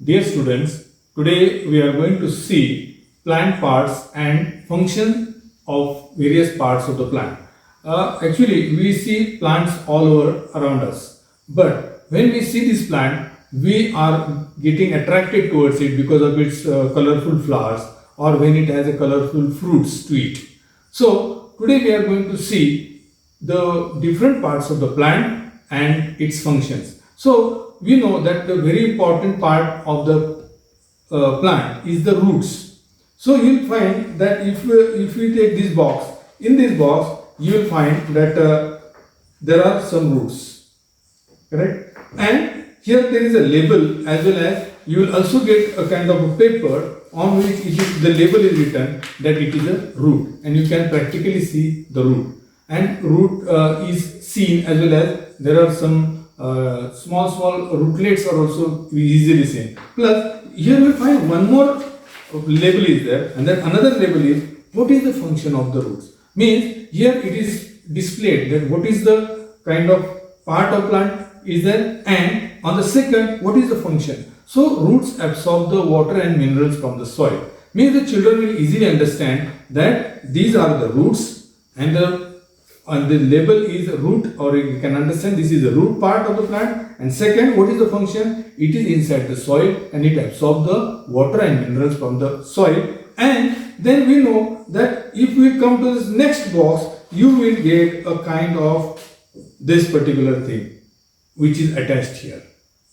Dear students, today we are going to see plant parts and function of various parts of the plant. Actually, we see plants all over around us. But when we see this plant, we are getting attracted towards it because of its colorful flowers or when it has a colorful fruits to it. So, today we are going to see the different parts of the plant and its functions. So, we know that the very important part of the plant is the roots. So, you will find that if we take this box, in this box you will find that there are some roots, correct? And here there is a label, as well as you will also get a kind of a paper on which the label is written that it is a root, and you can practically see the root. And root is seen, as well as there are some small rootlets are also easily seen. Plus, here we find one more label is there, and then another label is what is the function of the roots. Means here it is displayed that what is the kind of part of plant is there, and on the second what is the function. So roots absorb the water and minerals from the soil. Means the children will easily understand that these are the roots, and the label is root, or you can understand this is the root part of the plant. And second, what is the function? It is inside the soil and it absorbs the water and minerals from the soil. And then we know that if we come to this next box, you will get a kind of this particular thing which is attached here.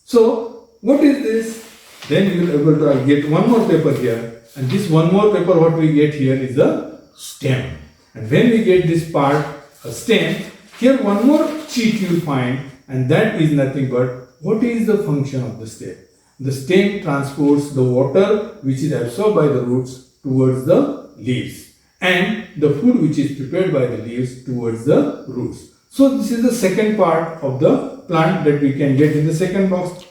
So what is this? Then you will be able to get one more paper here, and this one more paper what we get here is the stem. And when we get this part, a stem, here one more sheet you will find, and that is nothing but what is the function of the stem. The stem transports the water which is absorbed by the roots towards the leaves, and the food which is prepared by the leaves towards the roots. So this is the second part of the plant that we can get in the second box.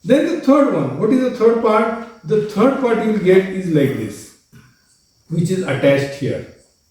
Then the third one, what is the third part? The third part you will get is like this, which is attached here,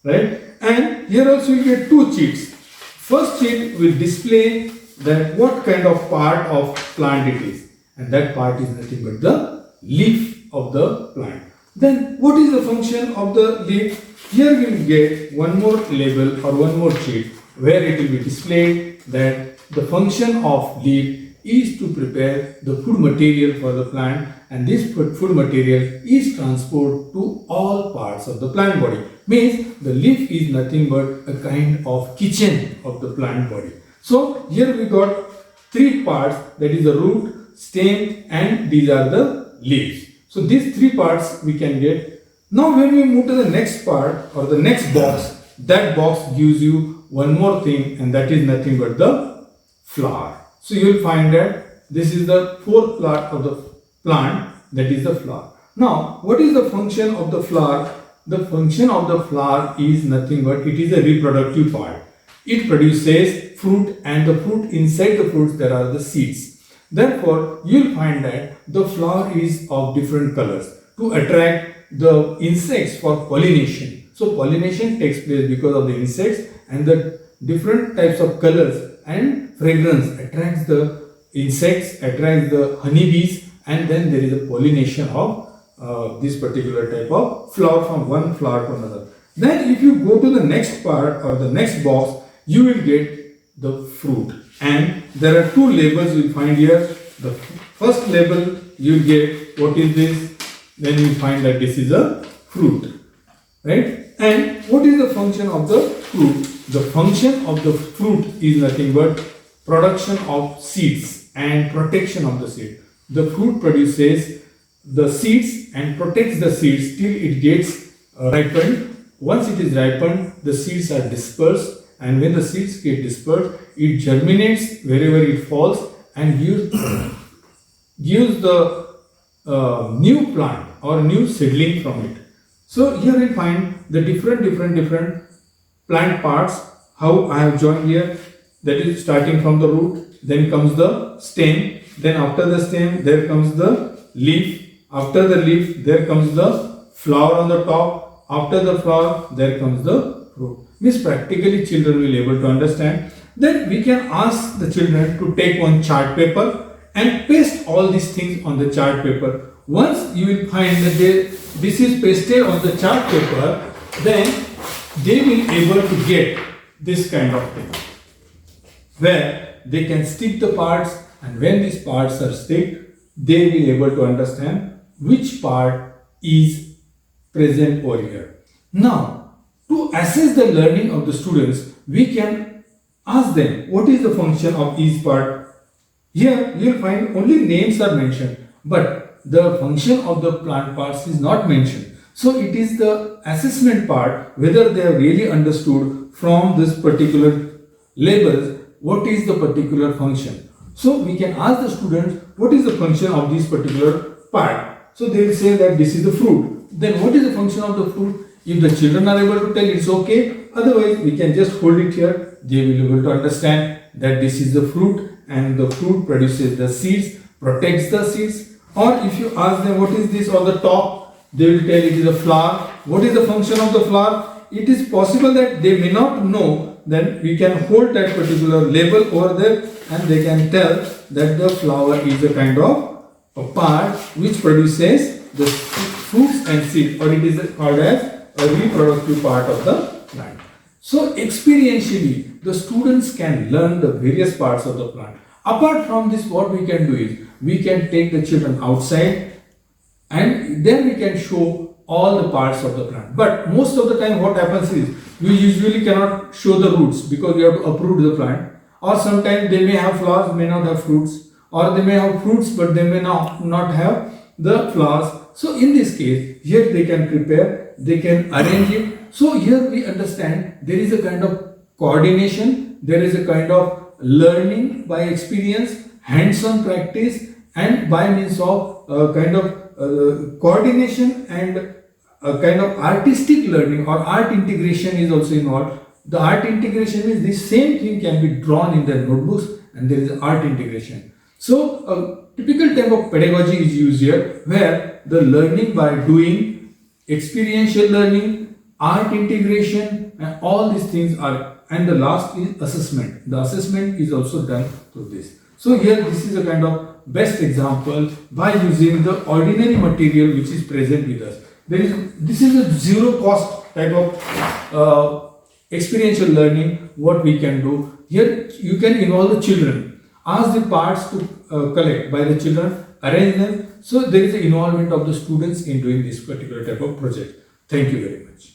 right? And here also you get two sheets. First sheet will display that what kind of part of plant it is, and that part is nothing but the leaf of the plant. Then what is the function of the leaf? Here we will get one more label or one more sheet where it will be displayed that the function of leaf is to prepare the food material for the plant, and this food material is transported to all parts of the plant body. Means the leaf is nothing but a kind of kitchen of the plant body. So here we got three parts, that is the root, stem, and these are the leaves. So these three parts we can get. Now when we move to the next part or the next box, that box gives you one more thing, and that is nothing but the flower. So you will find that this is the fourth part of the plant, that is the flower. Now what is the function of the flower? The function of the flower is nothing but it is a reproductive part. It produces fruit, and the fruit, inside the fruits there are the seeds. Therefore you will find that the flower is of different colors to attract the insects for pollination. So pollination takes place because of the insects, and the different types of colors and fragrance attracts the insects, attracts the honeybees, and then there is a pollination of this particular type of flower from one flower to another. Then if you go to the next part or the next box, you will get the fruit, and there are two labels you will find here. The first label you will get what is this, then you will find that this is a fruit, right? And what is the function of the fruit? The function of the fruit is nothing but production of seeds and protection of the seed. The fruit produces the seeds and protects the seeds till it gets ripened. Once it is ripened, the seeds are dispersed, and when the seeds get dispersed, it germinates wherever it falls and gives the new plant or new seedling from it. So here we find the different plant parts, how I have joined here. That is starting from the root, then comes the stem, then after the stem there comes the leaf, after the leaf there comes the flower on the top, after the flower there comes the fruit. Means practically children will be able to understand. Then we can ask the children to take one chart paper and paste all these things on the chart paper. Once you will find that this is pasted on the chart paper, then they will able to get this kind of thing, where they can stick the parts, and when these parts are sticked, they will able to understand which part is present over here. Now, to assess the learning of the students, we can ask them what is the function of each part. Here you will find only names are mentioned, but the function of the plant parts is not mentioned. So it is the assessment part, whether they have really understood from this particular labels what is the particular function. So we can ask the students what is the function of this particular part. So they will say that this is the fruit. Then what is the function of the fruit? If the children are able to tell, it's okay. Otherwise we can just hold it here. They will be able to understand that this is the fruit, and the fruit produces the seeds, protects the seeds. Or if you ask them what is this on the top, they will tell it is a flower. What is the function of the flower? It is possible that they may not know, then we can hold that particular label over there and they can tell that the flower is a kind of a part which produces the fruits and seeds, or it is called as a reproductive part of the plant. So experientially, the students can learn the various parts of the plant. Apart from this, what we can do is, we can take the children outside and then we can show all the parts of the plant. But most of the time what happens is, we usually cannot show the roots because we have to uproot the plant. Or sometimes they may have flowers, may not have fruits. Or they may have fruits but they may not have the flowers. So in this case, here they can prepare, they can arrange it. So here we understand there is a kind of coordination, there is a kind of learning by experience, hands-on practice, and by means of kind of coordination and a kind of artistic learning or art integration is also involved. The art integration is the same thing can be drawn in their notebooks, and there is art integration. So a typical type of pedagogy is used here, where the learning by doing, experiential learning, art integration, and all these things are, and the last is assessment. The assessment is also done through this. So here this is a kind of best example by using the ordinary material which is present with us. This is a zero cost type of experiential learning what we can do. Here you can involve the children, ask the parts to collect by the children, arrange them. So there is an involvement of the students in doing this particular type of project. Thank you very much.